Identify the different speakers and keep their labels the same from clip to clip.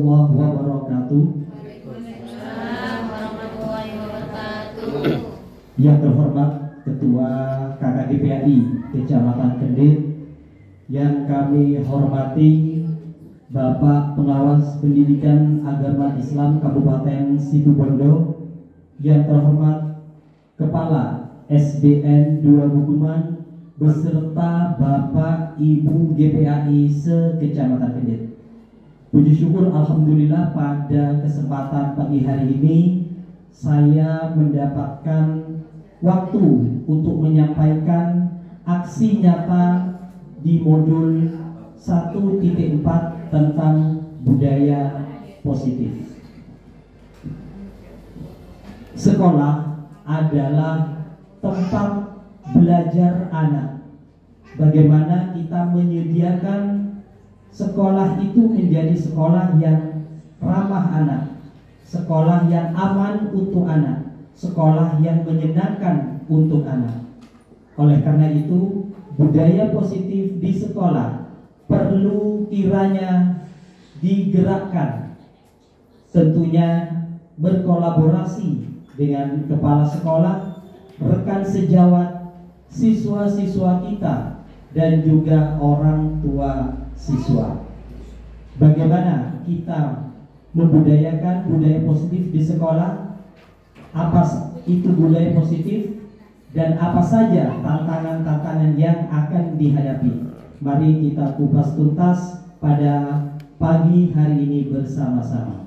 Speaker 1: warahmatullahi wabarakatuh.
Speaker 2: Waalaikumsalam warahmatullahi wabarakatuh.
Speaker 1: Yang terhormat Ketua KKGPAI Kecamatan Kendit, yang kami hormati Bapak Pengawas Pendidikan Agama Islam Kabupaten Situbondo, yang terhormat Kepala SDN 2 Bukuman beserta Bapak Ibu GPAI se-Kecamatan Kendit. Puji syukur alhamdulillah pada kesempatan pagi hari ini saya mendapatkan waktu untuk menyampaikan aksi nyata di modul 1.4 tentang budaya positif. Sekolah adalah tempat belajar anak. Bagaimana kita menyediakan sekolah itu menjadi sekolah yang ramah anak, sekolah yang aman untuk anak, sekolah yang menyenangkan untuk anak. Oleh karena itu, budaya positif di sekolah perlu kiranya digerakkan, tentunya berkolaborasi dengan kepala sekolah, rekan sejawat, siswa-siswa kita, dan juga orang tua siswa. Bagaimana kita membudayakan budaya positif di sekolah? Apa itu budaya positif dan apa saja tantangan-tantangan yang akan dihadapi? Mari kita kupas tuntas pada pagi hari ini bersama-sama.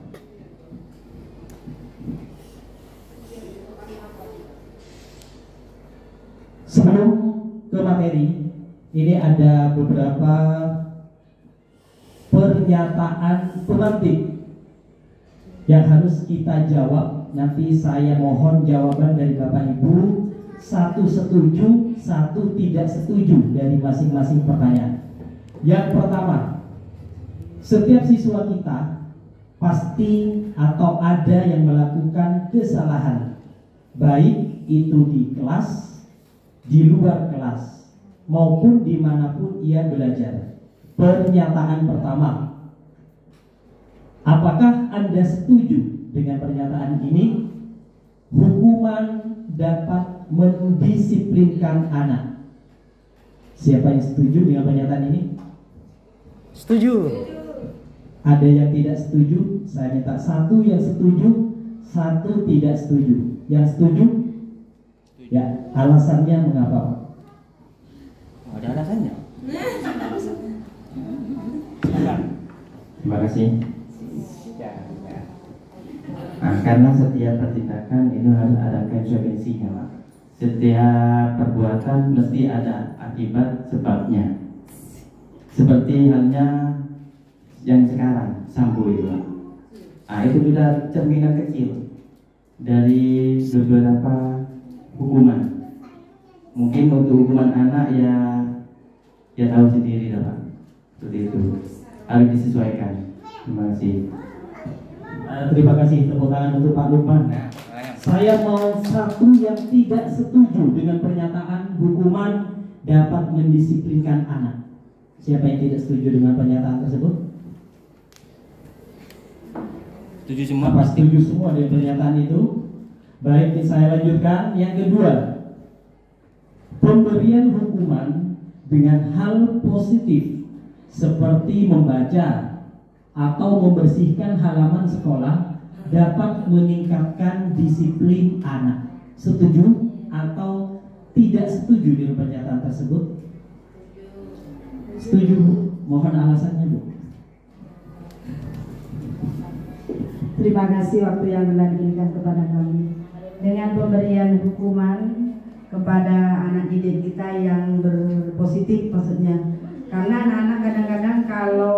Speaker 1: Sebelum ke materi, ini ada beberapa pernyataan pemantik yang harus kita jawab. Nanti saya mohon jawaban dari Bapak Ibu, satu setuju, satu tidak setuju dari masing-masing pertanyaan. Yang pertama, setiap siswa kita pasti atau ada yang melakukan kesalahan, baik itu di kelas, di luar kelas, maupun dimanapun ia belajar. Pernyataan pertama, apakah Anda setuju dengan pernyataan ini? Hukuman dapat mendisiplinkan anak. Siapa yang setuju dengan pernyataan ini?
Speaker 3: Setuju.
Speaker 1: Ada yang tidak setuju? Saya minta satu yang setuju, satu tidak setuju. Yang setuju? Ya, alasannya mengapa, Pak?
Speaker 3: Ada alasannya.
Speaker 4: Terima kasih. Nah, karena setiap pertindakan itu harus ada konsekuensinya, Pak. Setiap perbuatan mesti ada akibat sebabnya. Seperti halnya yang sekarang Sambo itu, Pak. Nah, itu sudah cerminan kecil dari beberapa hukuman. Mungkin untuk hukuman anak ya tahu sendiri lah, Pak. Seperti itu harus disesuaikan. Terima kasih.
Speaker 1: Terima kasih, tepuk tangan untuk Pak Lukman. Saya mau satu yang tidak setuju dengan pernyataan hukuman dapat mendisiplinkan anak. Siapa yang tidak setuju dengan pernyataan tersebut?
Speaker 3: Setuju semua.
Speaker 1: Apa setuju semua dengan pernyataan itu? Baik, saya lanjutkan. Yang kedua, pemberian hukuman dengan hal positif seperti membaca atau membersihkan halaman sekolah dapat meningkatkan disiplin anak. Setuju atau tidak setuju dengan pernyataan tersebut? Setuju, Bu. Mohon alasannya, Bu.
Speaker 5: Terima kasih waktu yang telah diberikan kepada kami. Dengan pemberian hukuman kepada anak didik kita yang berpositif, maksudnya, karena anak-anak kadang-kadang kalau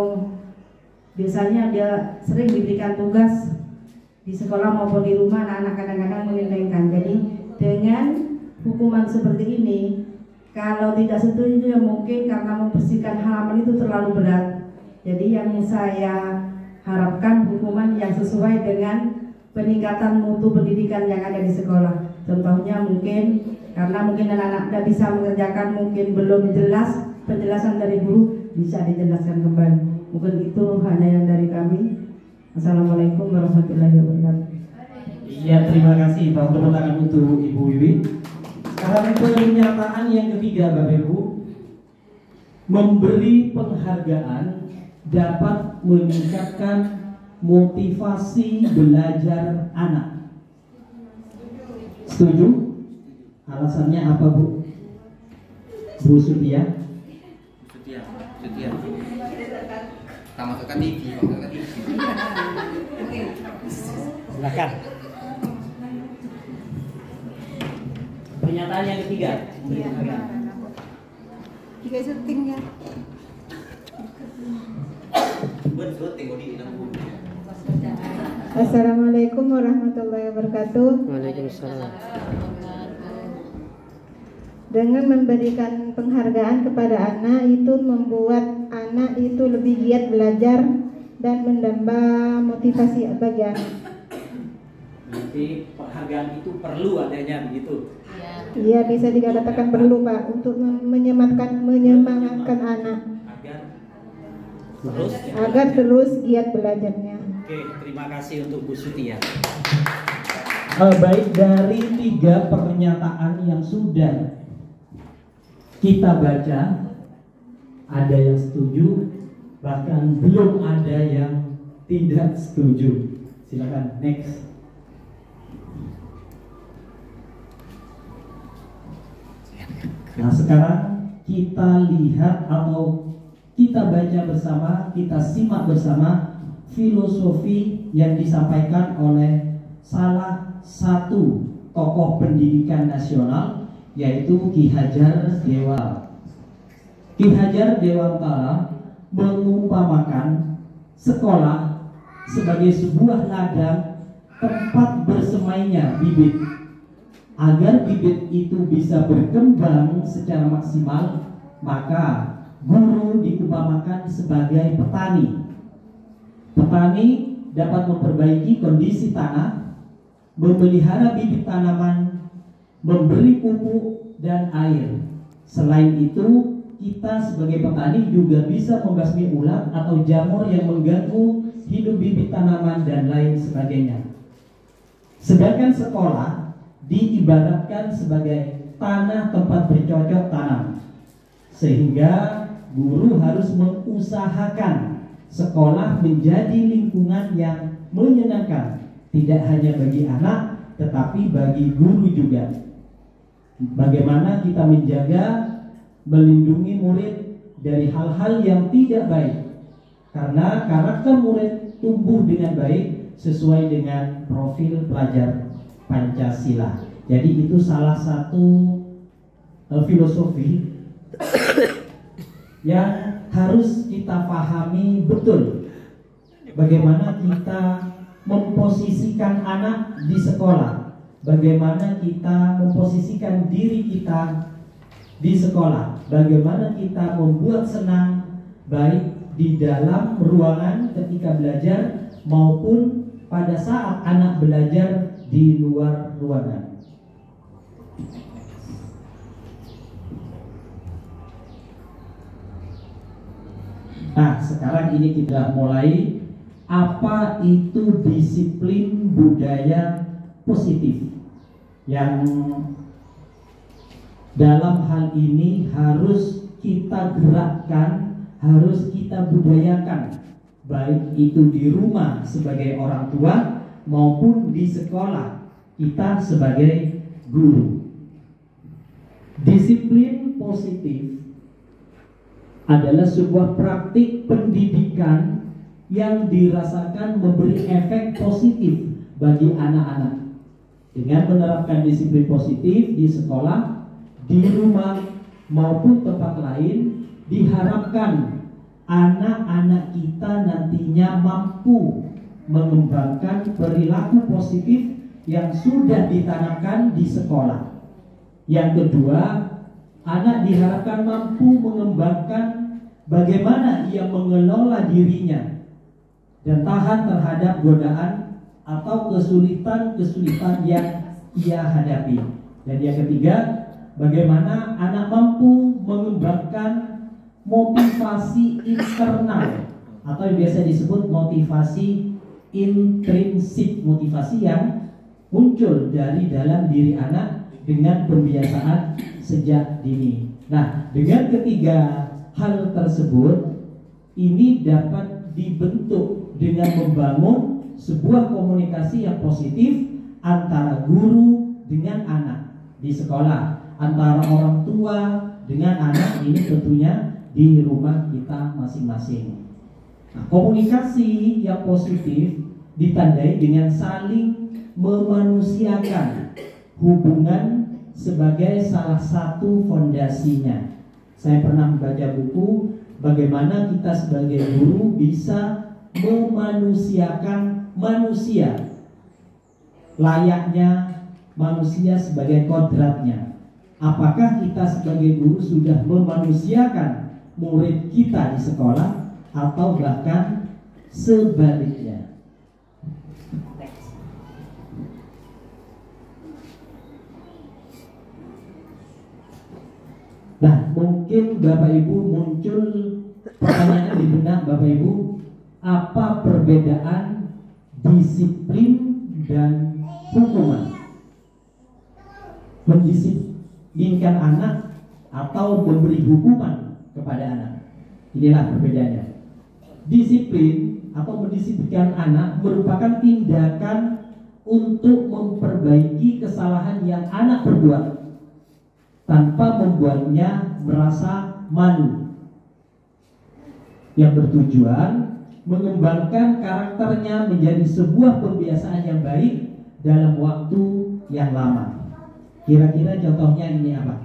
Speaker 5: biasanya dia sering diberikan tugas di sekolah maupun di rumah, anak-anak kadang-kadang menyelesaikan. Jadi dengan hukuman seperti ini, kalau tidak setuju ya mungkin karena membersihkan halaman itu terlalu berat. Jadi yang saya harapkan hukuman yang sesuai dengan peningkatan mutu pendidikan yang ada di sekolah. Contohnya mungkin karena mungkin anak-anak tidak bisa mengerjakan, mungkin belum jelas penjelasan dari guru, bisa dijelaskan kembali. Mungkin itu hanya yang dari kami. Assalamualaikum warahmatullahi wabarakatuh.
Speaker 1: Iya, terima kasih Pak. Tepuk tangan untuk Ibu Wiwi. Sekarang pernyataan yang ketiga, Bapak Ibu. Memberi penghargaan dapat meningkatkan motivasi belajar anak. Setuju? Alasannya apa, Bu? Bu Sutia?
Speaker 3: Setia. Sama ke TV.
Speaker 1: Silakan. Pernyataan yang ketiga.
Speaker 2: Tiga syuting ya.
Speaker 6: Assalamualaikum warahmatullahi wabarakatuh.
Speaker 3: Waalaikumsalam.
Speaker 6: Dengan memberikan penghargaan kepada anak itu membuat anak itu lebih giat belajar dan menambah motivasi bagi anak.
Speaker 1: Berarti penghargaan itu perlu adanya begitu.
Speaker 6: Iya, bisa dikatakan perlu Pak untuk menyemangatkan anak agar terus giat belajarnya.
Speaker 1: Oke, terima kasih untuk Bu Sutia. Baik, dari 3 pernyataan yang sudah kita baca, ada yang setuju, bahkan belum ada yang tidak setuju. Silakan next. Nah, sekarang kita lihat atau kita baca bersama, kita simak bersama filosofi yang disampaikan oleh salah satu tokoh pendidikan nasional, yaitu Ki Hajar Dewantara. Ki Hajar Dewantara mengumpamakan sekolah sebagai sebuah ladang tempat bersemainya bibit. Agar bibit itu bisa berkembang secara maksimal, maka guru diumpamakan sebagai petani. Petani dapat memperbaiki kondisi tanah, memelihara bibit tanaman, memberi pupuk dan air. Selain itu, kita sebagai petani juga bisa membasmi ulat atau jamur yang mengganggu hidup bibit tanaman dan lain sebagainya. Sedangkan sekolah diibaratkan sebagai tanah tempat bercocok tanam, sehingga guru harus mengusahakan sekolah menjadi lingkungan yang menyenangkan, tidak hanya bagi anak tetapi bagi guru juga. Bagaimana kita menjaga, melindungi murid dari hal-hal yang tidak baik, karena karakter murid tumbuh dengan baik sesuai dengan profil pelajar Pancasila. Jadi itu salah satu filosofi yang harus kita pahami betul. Bagaimana kita memposisikan anak di sekolah, bagaimana kita memposisikan diri kita di sekolah, bagaimana kita membuat senang baik di dalam ruangan ketika belajar maupun pada saat anak belajar di luar ruangan. Nah, sekarang ini kita mulai apa itu disiplin budaya positif yang dalam hal ini harus kita gerakkan, harus kita budayakan, baik itu di rumah sebagai orang tua maupun di sekolah kita sebagai guru. Disiplin positif adalah sebuah praktik pendidikan yang dirasakan memberi efek positif bagi anak-anak. Dengan menerapkan disiplin positif di sekolah, di rumah maupun tempat lain, diharapkan anak-anak kita nantinya mampu mengembangkan perilaku positif yang sudah ditanamkan di sekolah. Yang kedua, anak diharapkan mampu mengembangkan bagaimana ia mengelola dirinya dan tahan terhadap godaan atau kesulitan-kesulitan yang ia hadapi. Dan yang ketiga, bagaimana anak mampu mengembangkan motivasi internal atau yang biasa disebut motivasi intrinsik motivasi yang muncul dari dalam diri anak dengan pembiasaan sejak dini. Nah, dengan ketiga hal tersebut ini dapat dibentuk dengan membangun sebuah komunikasi yang positif antara guru dengan anak di sekolah, antara orang tua dengan anak, ini tentunya di rumah kita masing-masing. Nah, komunikasi yang positif ditandai dengan saling memanusiakan hubungan sebagai salah satu fondasinya. Saya pernah membaca buku bagaimana kita sebagai guru bisa memanusiakan manusia layaknya manusia sebagai kodratnya. Apakah kita sebagai guru sudah memanusiakan murid kita di sekolah atau bahkan sebaliknya? Nah, mungkin Bapak Ibu muncul pertanyaan di benak Bapak Ibu, apa perbedaan disiplin dan hukuman? Mendisiplinkan anak atau memberi hukuman kepada anak, inilah perbedaannya. Disiplin atau mendisiplinkan anak merupakan tindakan untuk memperbaiki kesalahan yang anak perbuat tanpa membuatnya merasa malu, yang bertujuan mengembangkan karakternya menjadi sebuah kebiasaan yang baik dalam waktu yang lama. Kira-kira contohnya ini apa?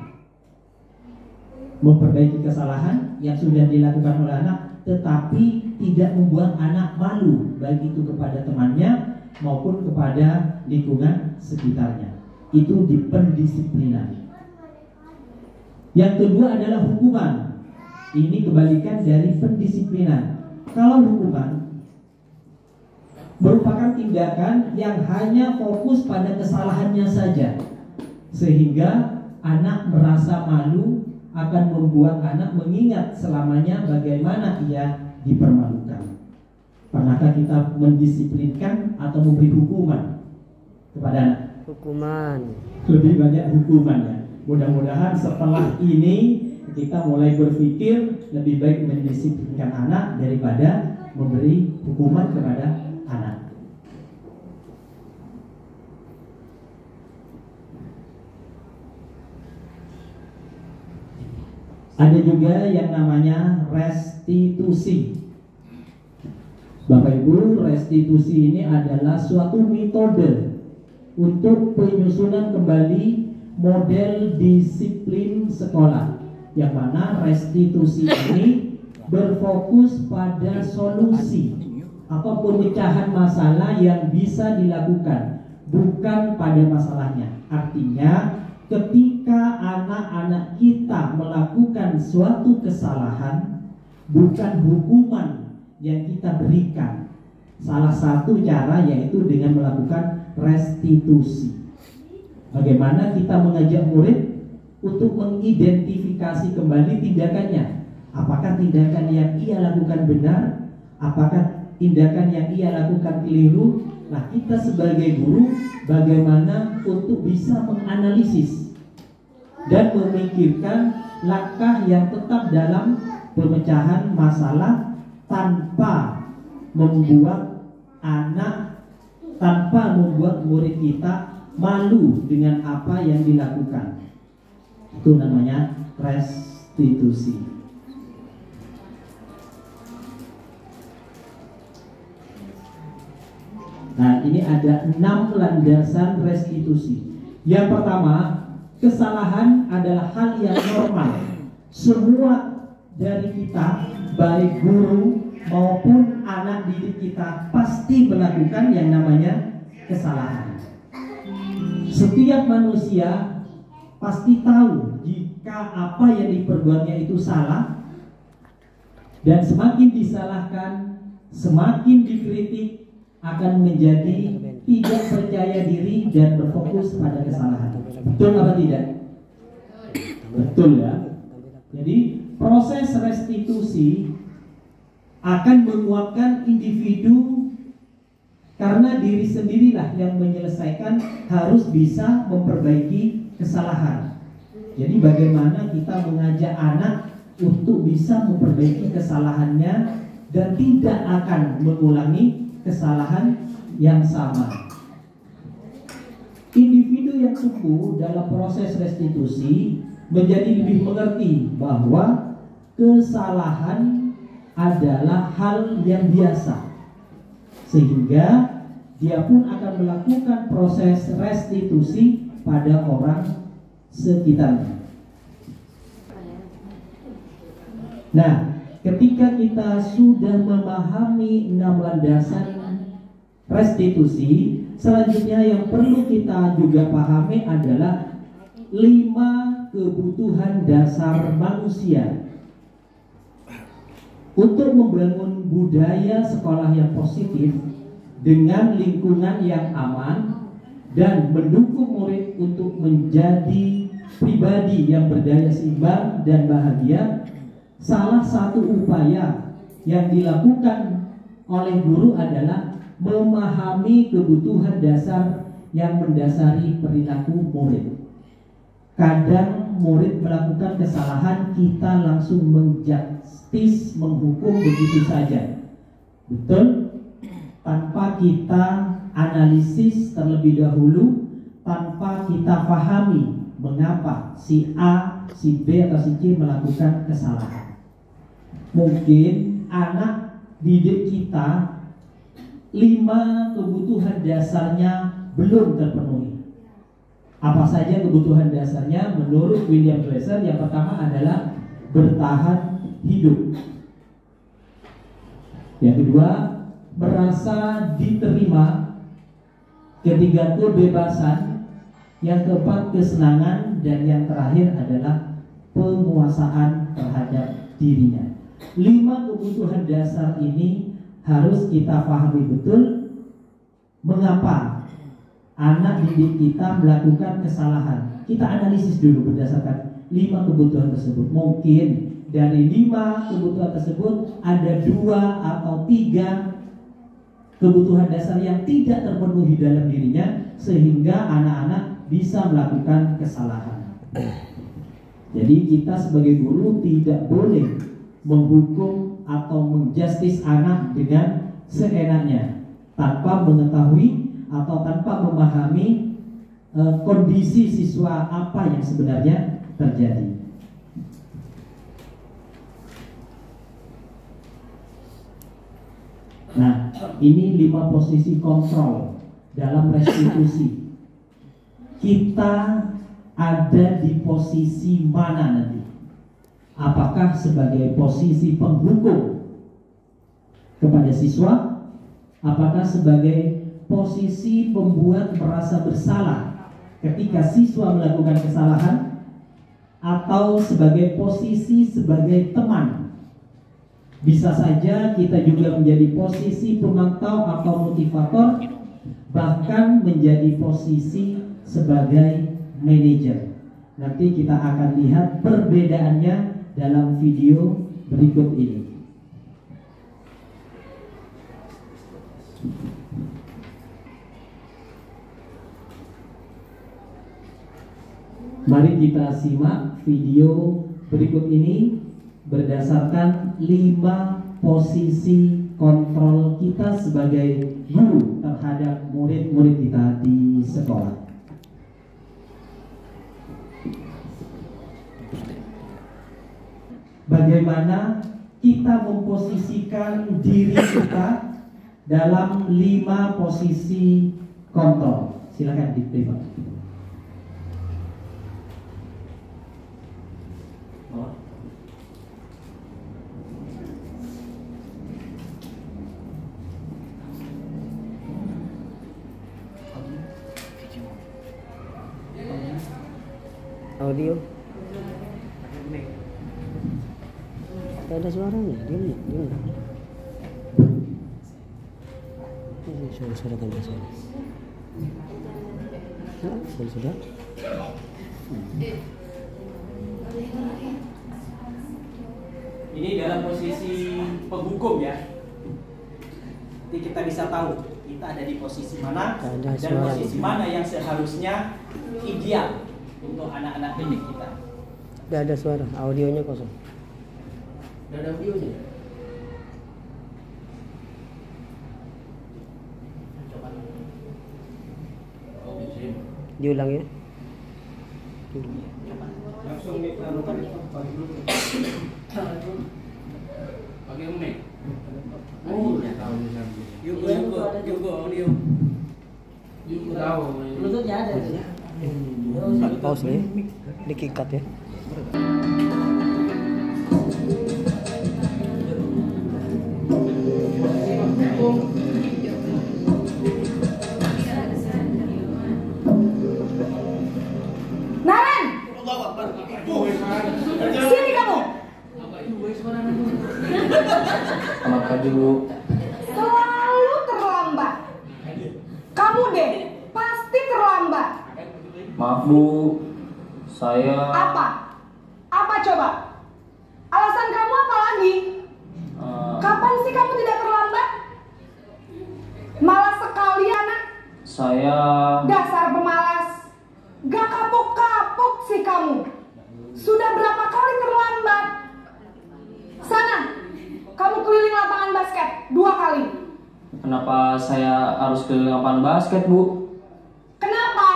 Speaker 1: Memperbaiki kesalahan yang sudah dilakukan oleh anak, tetapi tidak membuat anak malu, baik itu kepada temannya maupun kepada lingkungan sekitarnya. Itu di pendisiplinan. Yang kedua adalah hukuman. Ini kebalikan dari pendisiplinan. Kalau hukuman merupakan tindakan yang hanya fokus pada kesalahannya saja, sehingga anak merasa malu, akan membuat anak mengingat selamanya bagaimana ia dipermalukan. Pernahkah kita mendisiplinkan atau memberi hukuman kepada anak? Hukuman. Lebih banyak hukuman ya. Mudah-mudahan setelah ini kita mulai berpikir lebih baik mendisiplinkan anak daripada memberi hukuman kepada anak. Ada juga yang namanya restitusi. Bapak Ibu, restitusi ini adalah suatu metode untuk penyusunan kembali model disiplin sekolah, yang mana restitusi ini berfokus pada solusi atau pemecahan masalah yang bisa dilakukan, bukan pada masalahnya. Artinya ketika anak-anak kita melakukan suatu kesalahan, bukan hukuman yang kita berikan. Salah satu cara yaitu dengan melakukan restitusi. Bagaimana kita mengajak murid untuk mengidentifikasi kembali tindakannya. Apakah tindakan yang ia lakukan benar? Apakah tindakan yang ia lakukan keliru? Nah, kita sebagai guru bagaimana untuk bisa menganalisis dan memikirkan langkah yang tetap dalam pemecahan masalah tanpa membuat murid kita malu dengan apa yang dilakukan. Itu namanya restitusi. Nah, ini ada 6 landasan restitusi. Yang pertama, kesalahan adalah hal yang normal. Semua dari kita, baik guru maupun anak didik kita, pasti melakukan yang namanya kesalahan. Setiap manusia pasti tahu jika apa yang diperbuatnya itu salah, dan semakin disalahkan, semakin dikritik, akan menjadi tidak percaya diri dan berfokus pada kesalahan. Betul apa tidak? Betul ya. Jadi proses restitusi akan menguatkan individu Karena diri sendirilah yang menyelesaikan, harus bisa memperbaiki kesalahan. Jadi bagaimana kita mengajak anak untuk bisa memperbaiki kesalahannya dan tidak akan mengulangi kesalahan yang sama. Individu yang tumbuh dalam proses restitusi menjadi lebih mengerti bahwa kesalahan adalah hal yang biasa, sehingga dia pun akan melakukan proses restitusi pada orang sekitarnya. Nah, ketika kita sudah memahami 6 landasan restitusi, selanjutnya yang perlu kita juga pahami adalah 5 kebutuhan dasar manusia. Untuk membangun budaya sekolah yang positif dengan lingkungan yang aman dan mendukung murid untuk menjadi pribadi yang berdaya seimbang dan bahagia, salah satu upaya yang dilakukan oleh guru adalah memahami kebutuhan dasar yang mendasari perilaku murid. Kadang murid melakukan kesalahan, kita langsung menjustis, menghukum begitu saja, betul, tanpa kita analisis terlebih dahulu, tanpa kita pahami mengapa si A, si B atau si C melakukan kesalahan. Mungkin anak didik kita 5 kebutuhan dasarnya belum terpenuhi. Apa saja kebutuhan dasarnya menurut William Glasser? Yang pertama adalah bertahan hidup. Yang kedua, merasa diterima. Ketiga, kebebasan. Yang keempat, kesenangan. Dan yang terakhir adalah penguasaan terhadap dirinya. 5 kebutuhan dasar ini harus kita pahami betul. Mengapa anak didik kita melakukan kesalahan? Kita analisis dulu berdasarkan 5 kebutuhan tersebut. Mungkin dari 5 kebutuhan tersebut ada 2 atau 3 kebutuhan dasar yang tidak terpenuhi dalam dirinya, sehingga anak-anak bisa melakukan kesalahan. Jadi kita sebagai guru tidak boleh menghukum atau menjustis anak dengan seenaknya, tanpa mengetahui atau tanpa memahami kondisi siswa apa yang sebenarnya terjadi. Nah, ini 5 posisi kontrol dalam restitusi. Kita ada di posisi mana nanti? Apakah sebagai posisi penghukum kepada siswa? Apakah sebagai posisi pembuat merasa bersalah ketika siswa melakukan kesalahan? Atau sebagai posisi sebagai teman? Bisa saja kita juga menjadi posisi pemantau atau motivator, bahkan menjadi posisi sebagai manajer. Nanti kita akan lihat perbedaannya dalam video berikut ini. Mari kita simak video berikut ini berdasarkan 5 posisi kontrol kita sebagai guru terhadap murid-murid kita di sekolah. Bagaimana kita memposisikan diri kita dalam 5 posisi kontrol? Silakan diterima.
Speaker 7: Audio. Tak ada suaranya, diam. Suara tambah suara. Sudah.
Speaker 1: Ini dalam posisi penghukum ya. Jadi kita bisa tahu kita ada di posisi mana
Speaker 7: Ada
Speaker 1: dan
Speaker 7: suara.
Speaker 1: posisi mana yang seharusnya ideal untuk anak-anak didik kita.
Speaker 7: Tidak ada suara, audionya kosong.
Speaker 1: Udah ada videonya.
Speaker 7: Diulang ya.
Speaker 1: Langsung pakai mic. Oh, Yugo audio. Yugo tahu.
Speaker 5: Bluetoothnya ada tuh.
Speaker 7: Pause nih, dikikat ya.
Speaker 5: Naren, sini kamu.
Speaker 4: Selamat pagi Bu.
Speaker 5: Selalu terlambat. Kamu deh, pasti terlambat.
Speaker 4: Maaf Bu, saya
Speaker 5: Apa? Apa coba? Alasan kamu apa lagi? Kapan sih kamu tidak terlambat? Malas sekali anak.
Speaker 4: saya
Speaker 5: Dasar pemalas. Gak kapok-kapok sih kamu. Sudah berapa kali terlambat? Sana, kamu keliling lapangan basket 2 kali.
Speaker 4: Kenapa saya harus ke lapangan basket Bu?
Speaker 5: Kenapa?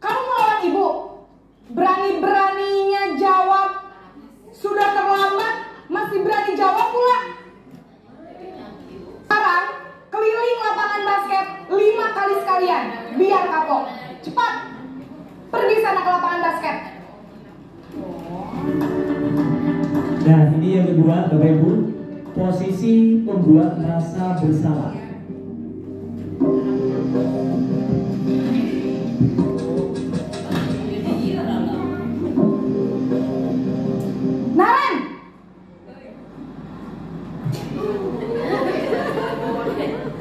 Speaker 5: Kamu melawan ibu. Berani-beraninya jawab. Sudah terlambat, masih berani jawab pula. Sekarang, keliling lapangan basket 5 kali sekalian. Biar kapok. Cepat. Pergi sana ke lapangan basket.
Speaker 1: Nah, ini yang kedua, Bapak Ibu, posisi membuat merasa bersalah.
Speaker 5: Naren!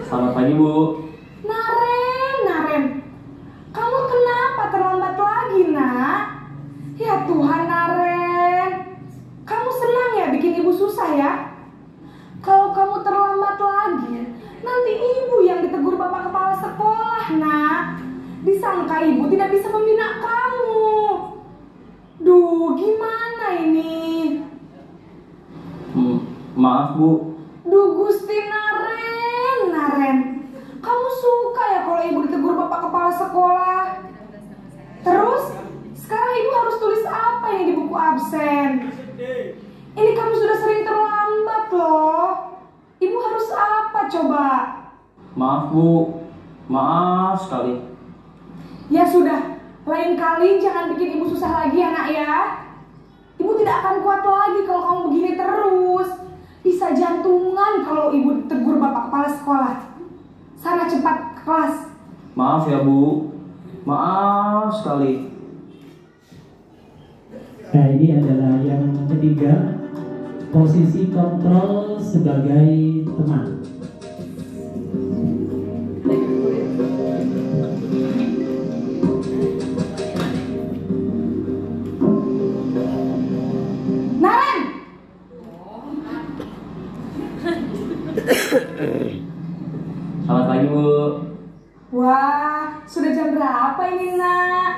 Speaker 4: Selamat pagi Bu.
Speaker 5: Naren. Kamu kenapa terlambat lagi, nak? Ya Tuhan, Naren. Kamu senang ya bikin ibu susah ya? Kalau kamu terlambat lagi, nanti ibu yang ditegur bapak kepala sekolah, nak. Disangka ibu tidak bisa membina kamu. Duh, gimana ini?
Speaker 4: Maaf Bu.
Speaker 5: Duh, Gusti Naren. Kamu suka ya kalau ibu ditegur bapak kepala sekolah? Terus, sekarang ibu harus tulis apa ini di buku absen? Ini kamu sudah sering terlambat loh. Ibu harus apa coba?
Speaker 4: Maaf Bu. Maaf sekali.
Speaker 5: Ya sudah, lain kali jangan bikin ibu susah lagi ya nak ya. Ibu tidak akan kuat lagi kalau kamu begini terus. Bisa jantungan kalau ibu ditegur bapak kepala sekolah. Sana cepat ke kelas.
Speaker 4: Maaf ya Bu. Maaf sekali.
Speaker 1: Nah, ini adalah yang ketiga, posisi kontrol sebagai teman.
Speaker 5: Naren!
Speaker 4: Selamat pagi Bu.
Speaker 5: Wah, sudah jam berapa ini nak?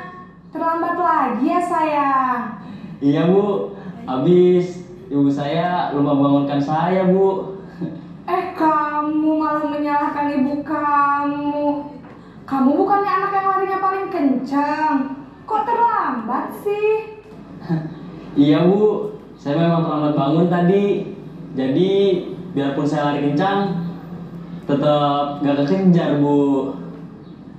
Speaker 5: Terlambat lagi ya sayang.
Speaker 4: Iya Bu. Habis ibu saya lupa bangunkan saya Bu.
Speaker 5: Kamu malah menyalahkan ibu kamu. Kamu bukannya anak yang larinya paling kencang. Kok terlambat sih?
Speaker 4: Iya Bu. Saya memang terlambat bangun tadi. Jadi biarpun saya lari kencang, tetap gak kekejar Bu.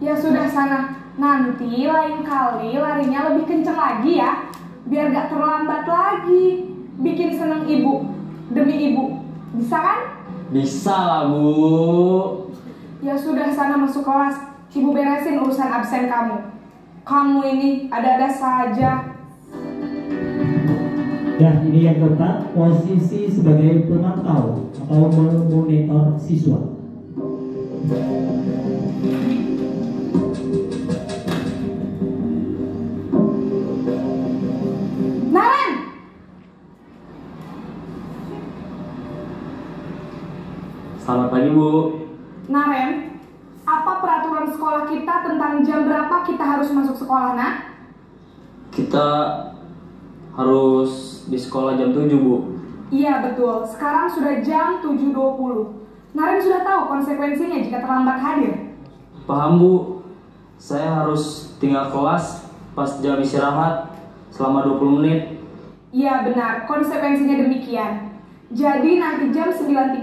Speaker 5: Ya sudah sana. Nanti lain kali larinya lebih kencang lagi ya. Biar gak terlambat lagi. Bikin seneng ibu. Demi ibu. Bisa kan?
Speaker 4: Bisa lah Bu.
Speaker 5: Ya sudah sana masuk kelas. Ibu beresin urusan absen kamu. Kamu ini ada-ada saja.
Speaker 1: Nah, ini yang keempat, posisi sebagai pemantau atau memonitor siswa.
Speaker 5: Naren!
Speaker 4: Selamat pagi Bu.
Speaker 5: Naren,
Speaker 8: apa peraturan sekolah kita tentang jam berapa kita harus masuk sekolah, nak?
Speaker 9: Kita harus di sekolah jam 7, Bu.
Speaker 8: Iya, betul. Sekarang sudah jam 7.20. Naren sudah tahu konsekuensinya jika terlambat hadir.
Speaker 9: Paham, Bu. Saya harus tinggal kelas pas jam istirahat selama 20 menit.
Speaker 8: Iya, benar. Konsekuensinya demikian. Jadi nanti jam 9.30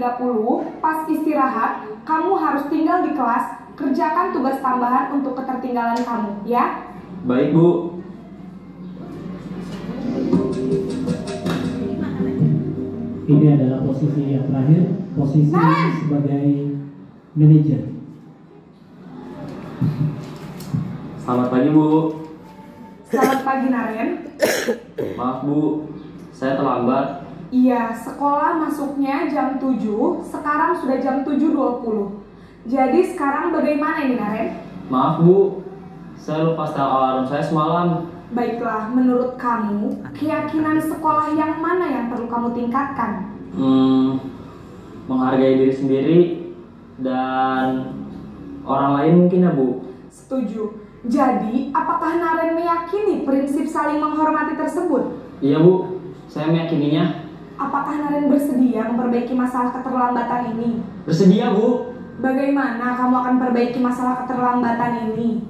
Speaker 8: pas istirahat, kamu harus tinggal di kelas, kerjakan tugas tambahan untuk ketertinggalan kamu, ya?
Speaker 9: Baik, Bu.
Speaker 1: Ini adalah posisi yang terakhir, posisi sebagai manajer.
Speaker 9: Selamat pagi, Bu.
Speaker 8: Selamat pagi, Naren.
Speaker 9: Maaf, Bu. Saya terlambat.
Speaker 8: Iya, sekolah masuknya jam 7, sekarang sudah jam 7.20. Jadi sekarang bagaimana ini, Naren?
Speaker 9: Maaf, Bu. Saya lupa setel alarm saya semalam.
Speaker 8: Baiklah, menurut kamu, keyakinan sekolah yang mana yang perlu kamu tingkatkan?
Speaker 9: Menghargai diri sendiri dan orang lain mungkin, ya, Bu.
Speaker 8: Setuju. Jadi, apakah Naren meyakini prinsip saling menghormati tersebut?
Speaker 9: Iya, Bu. Saya meyakininya.
Speaker 8: Apakah Naren bersedia memperbaiki masalah keterlambatan ini?
Speaker 9: Bersedia, Bu.
Speaker 8: Bagaimana kamu akan perbaiki masalah keterlambatan ini?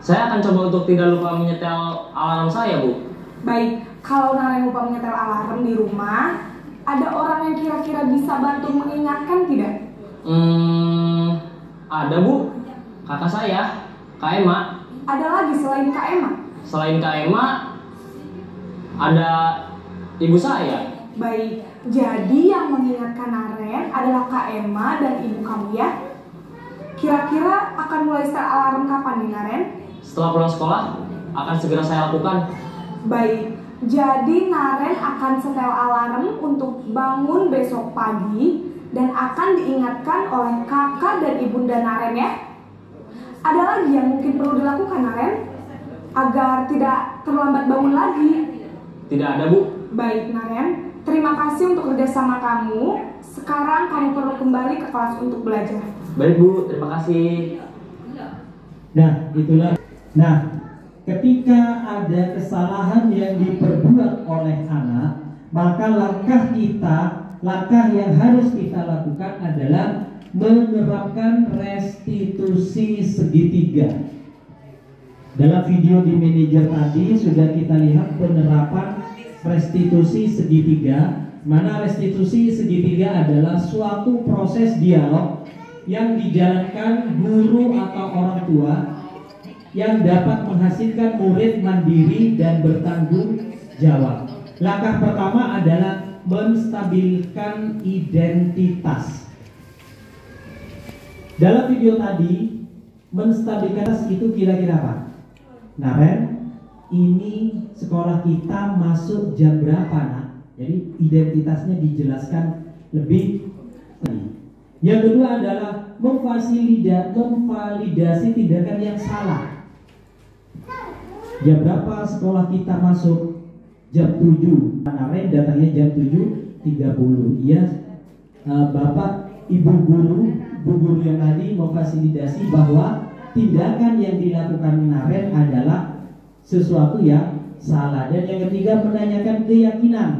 Speaker 9: Saya akan coba untuk tidak lupa menyetel alarm saya, Bu.
Speaker 8: Baik, kalau Naren lupa menyetel alarm di rumah, ada orang yang kira-kira bisa bantu mengingatkan tidak?
Speaker 9: Ada, Bu. Kakak saya, Kak Emma.
Speaker 8: Ada lagi selain Kak Emma?
Speaker 9: Selain Kak Emma, ada ibu saya.
Speaker 8: Baik, jadi yang mengingatkan Naren adalah Kak Emma dan ibu kamu, ya? Kira-kira akan mulai setel alarm kapan nih, Naren?
Speaker 9: Setelah pulang sekolah, akan segera saya lakukan.
Speaker 8: Baik, jadi Naren akan setel alarm untuk bangun besok pagi dan akan diingatkan oleh kakak dan ibunda Naren, ya? Ada lagi yang mungkin perlu dilakukan, Naren? Agar tidak terlambat bangun lagi.
Speaker 9: Tidak ada, Bu.
Speaker 8: Baik, Naren. Terima kasih untuk kerjasama kamu. Sekarang kamu perlu kembali ke kelas untuk belajar.
Speaker 9: Baik, Bu. Terima kasih.
Speaker 1: Nah, itulah. Nah, ketika ada kesalahan yang diperbuat oleh anak, maka langkah yang harus kita lakukan adalah menerapkan restitusi segitiga. Dalam video di manajer tadi sudah kita lihat penerapan restitusi segitiga, mana restitusi segitiga adalah suatu proses dialog yang dijalankan guru atau orang tua yang dapat menghasilkan murid mandiri dan bertanggung jawab. Langkah pertama adalah menstabilkan identitas. Dalam video tadi, menstabilkan itu kira-kira apa? Naren, ini sekolah kita masuk jam berapa, nak? Jadi identitasnya dijelaskan lebih. Yang kedua adalah memvalidasi tindakan yang salah. Jam berapa sekolah kita masuk? Jam 7. Naren datangnya jam 7.30. Iya, Bapak Ibu guru yang tadi memfasilitasi bahwa tindakan yang dilakukan Naren adalah sesuatu yang salah. Dan yang ketiga, menanyakan keyakinan.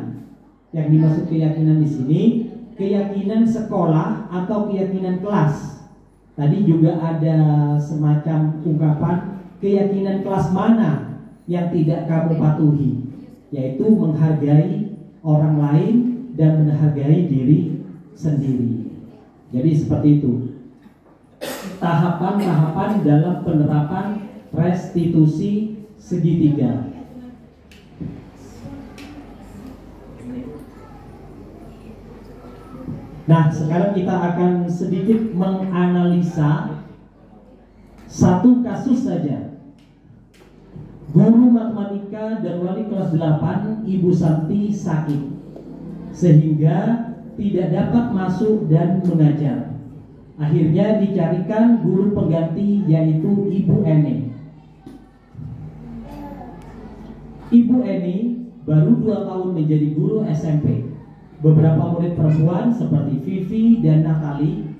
Speaker 1: Yang dimaksud keyakinan di sini, keyakinan sekolah atau keyakinan kelas. Tadi juga ada semacam ungkapan keyakinan kelas mana yang tidak kamu patuhi, yaitu menghargai orang lain dan menghargai diri sendiri. Jadi seperti itu tahapan-tahapan dalam penerapan restitusi segitiga. Nah, sekarang kita akan sedikit menganalisa satu kasus saja. Guru matematika dan wali kelas 8 Ibu Santi sakit sehingga tidak dapat masuk dan mengajar. Akhirnya dicarikan guru pengganti, yaitu Ibu Eni. Ibu Eni baru 2 tahun menjadi guru SMP. Beberapa murid perempuan seperti Vivi dan Natali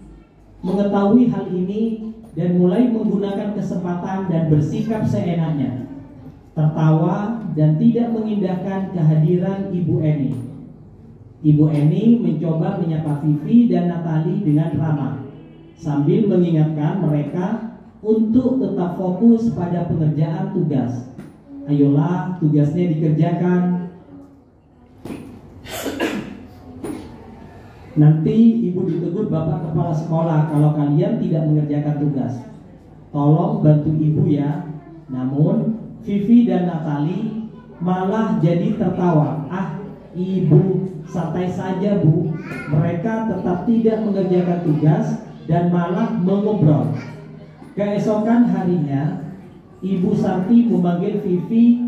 Speaker 1: mengetahui hal ini dan mulai menggunakan kesempatan dan bersikap seenaknya, tertawa dan tidak mengindahkan kehadiran Ibu Eni. Ibu Eni mencoba menyapa Vivi dan Natali dengan ramah, sambil mengingatkan mereka untuk tetap fokus pada pengerjaan tugas. Ayolah, tugasnya dikerjakan. Nanti ibu ditegur bapak kepala sekolah kalau kalian tidak mengerjakan tugas. Tolong bantu ibu ya. Namun Vivi dan Natali malah jadi tertawa. Ah, ibu santai saja bu. Mereka tetap tidak mengerjakan tugas dan malah mengobrol. Keesokan harinya, Ibu Santi memanggil Vivi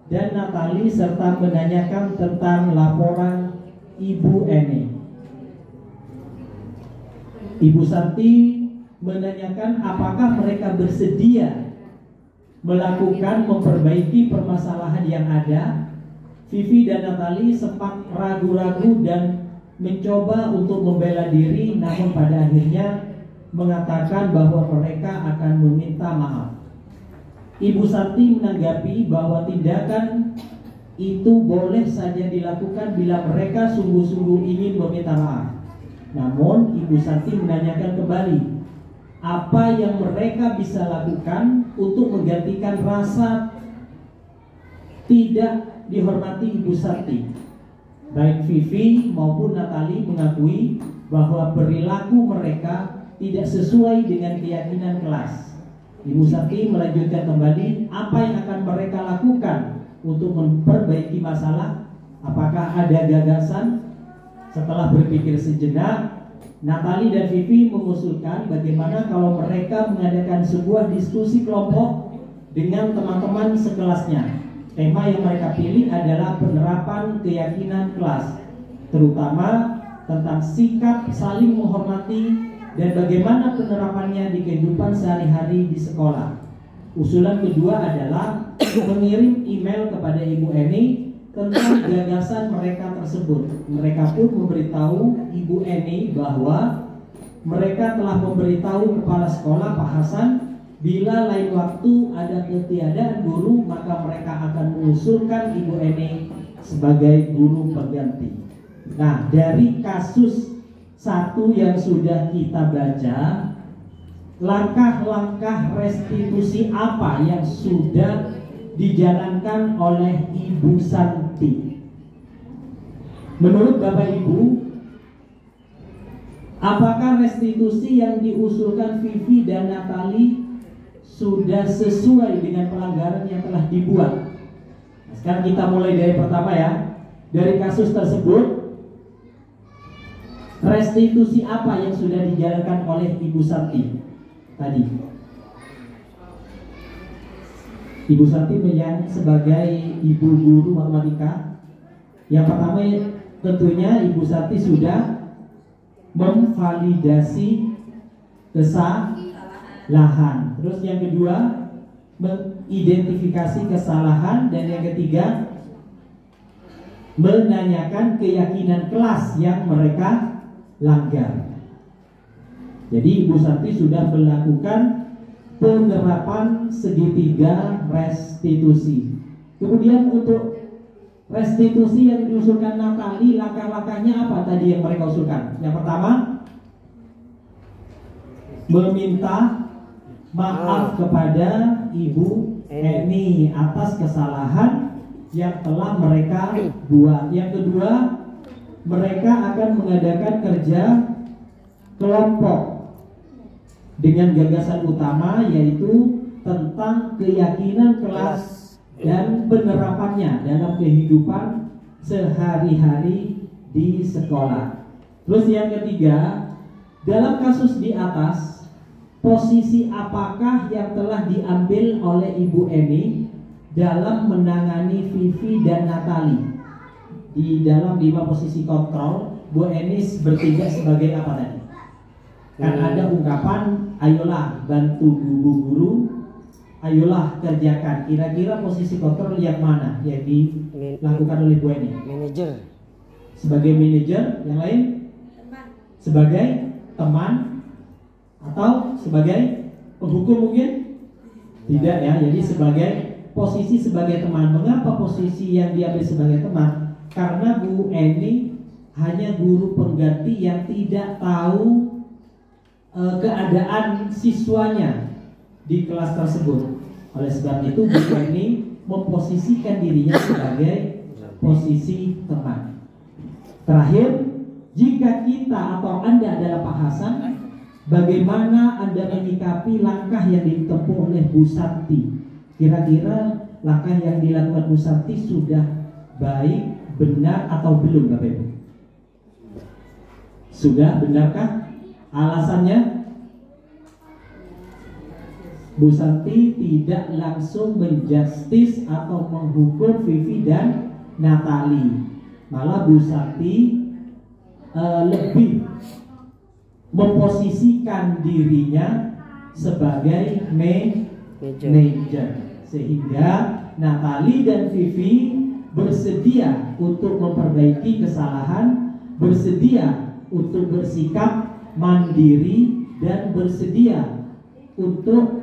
Speaker 1: dan Natali serta menanyakan tentang laporan Ibu Eni. Ibu Santi menanyakan apakah mereka bersedia melakukan memperbaiki permasalahan yang ada. Vivi dan Natali sempat ragu-ragu dan mencoba untuk membela diri, namun pada akhirnya mengatakan bahwa mereka akan meminta maaf. Ibu Santi menanggapi bahwa tindakan itu boleh saja dilakukan bila mereka sungguh-sungguh ingin meminta maaf. Namun Ibu Santi menanyakan kembali apa yang mereka bisa lakukan untuk menggantikan rasa tidak dihormati Ibu Santi. Baik Vivi maupun Natali mengakui bahwa perilaku mereka tidak sesuai dengan keyakinan kelas. Ibu Santi melanjutkan kembali apa yang akan mereka lakukan untuk memperbaiki masalah. Apakah ada gagasan? Setelah berpikir sejenak, Natali dan Vivi mengusulkan bagaimana kalau mereka mengadakan sebuah diskusi kelompok dengan teman-teman sekelasnya. Tema yang mereka pilih adalah penerapan keyakinan kelas, terutama tentang sikap saling menghormati dan bagaimana penerapannya di kehidupan sehari-hari di sekolah. Usulan kedua adalah mengirim email kepada Ibu Eni tentang gagasan mereka tersebut. Mereka pun memberitahu Ibu Eni bahwa mereka telah memberitahu kepala sekolah Pak Hasan bila lain waktu ada ketiadaan guru maka mereka akan mengusulkan Ibu Eni sebagai guru pengganti. Nah, dari kasus satu yang sudah kita baca, langkah-langkah restitusi apa yang sudah dijalankan oleh Ibu Santi? Menurut Bapak Ibu, apakah restitusi yang diusulkan Vivi dan Natali sudah sesuai dengan pelanggaran yang telah dibuat? Nah, sekarang kita mulai dari pertama ya. Dari kasus tersebut, restitusi apa yang sudah dijalankan oleh Ibu Santi tadi? Ibu Santi yang sebagai ibu guru matematika, yang pertama tentunya Ibu Santi sudah memvalidasi kesalahan. Terus yang kedua, mengidentifikasi kesalahan, dan yang ketiga, menanyakan keyakinan kelas yang mereka langgar. Jadi Ibu Santi sudah melakukan penerapan segitiga restitusi. Kemudian untuk restitusi yang diusulkan Natali, langkah-langkahnya apa tadi yang mereka usulkan? Yang pertama, meminta maaf kepada Ibu Eni atas kesalahan yang telah mereka buat. Yang kedua, mereka akan mengadakan kerja kelompok dengan gagasan utama yaitu tentang keyakinan kelas dan penerapannya dalam kehidupan sehari-hari di sekolah. Terus yang ketiga, dalam kasus di atas, posisi apakah yang telah diambil oleh Ibu Eni dalam menangani Vivi dan Natali? Di dalam 5 posisi kontrol, Bu Eni bertindak sebagai apa tadi? Kan ada ungkapan, ayolah bantu guru, ayolah kerjakan. Kira-kira posisi kontrol yang mana yang dilakukan oleh Bu Eni?
Speaker 7: Manajer.
Speaker 1: Sebagai manajer, yang lain? Sebagai teman. atau sebagai penghukum mungkin? Tidak ya, jadi sebagai posisi sebagai teman. Mengapa posisi yang diambil sebagai teman? Karena Bu Eni hanya guru pengganti yang tidak tahu keadaan siswanya di kelas tersebut. Oleh sebab itu Bu Eni memposisikan dirinya sebagai posisi teman. Terakhir, jika kita atau Anda adalah Pak Hasan, bagaimana Anda menyikapi langkah yang ditempuh oleh Bu Santi? Kira-kira langkah yang dilakukan Bu Santi sudah baik, benar atau belum Bapak Ibu? Sudah, benarkah? Alasannya? Bu Santi tidak langsung menjustis atau menghukum Vivi dan Natali. Malah Bu Santi lebih memposisikan dirinya sebagai manajer, sehingga Natali dan Vivi bersedia untuk memperbaiki kesalahan, bersedia untuk bersikap mandiri, dan bersedia untuk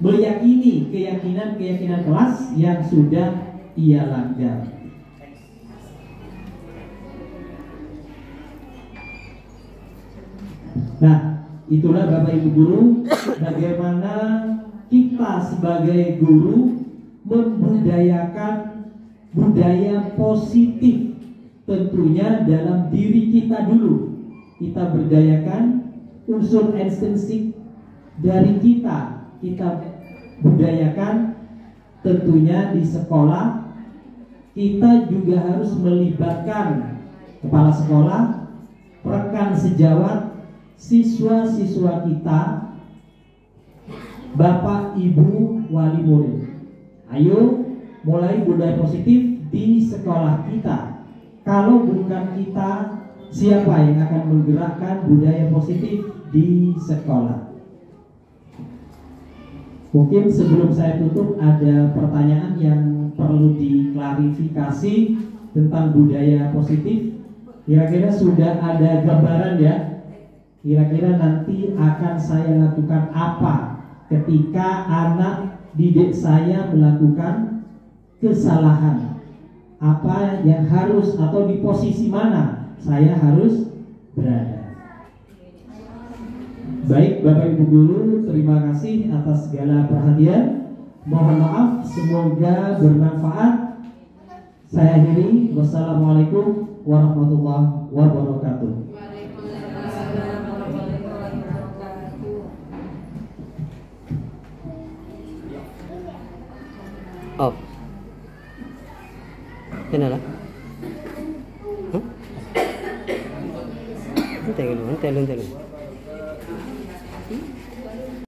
Speaker 1: meyakini keyakinan kelas yang sudah ia langgar. Nah, itulah Bapak Ibu guru, bagaimana kita sebagai guru membudayakan budaya positif tentunya dalam diri kita dulu. Kita berdayakan unsur esensi dari kita budayakan tentunya di sekolah. Kita juga harus melibatkan kepala sekolah, rekan sejawat, siswa-siswa kita, Bapak Ibu wali murid. Ayo mulai budaya positif di sekolah kita. Kalau bukan kita, siapa yang akan menggerakkan budaya positif di sekolah? Mungkin sebelum saya tutup ada pertanyaan yang perlu diklarifikasi tentang budaya positif. Kira-kira sudah ada gambaran ya? Kira-kira nanti akan saya lakukan apa ketika anak didik saya melakukan kesalahan? Apa yang harus atau di posisi mana saya harus berada? Baik Bapak Ibu guru, terima kasih atas segala perhatian. Mohon maaf, semoga bermanfaat. Saya akhiri. Wassalamualaikum warahmatullahi wabarakatuh.
Speaker 7: Off. Kenapa? Hah? Nanti dulu.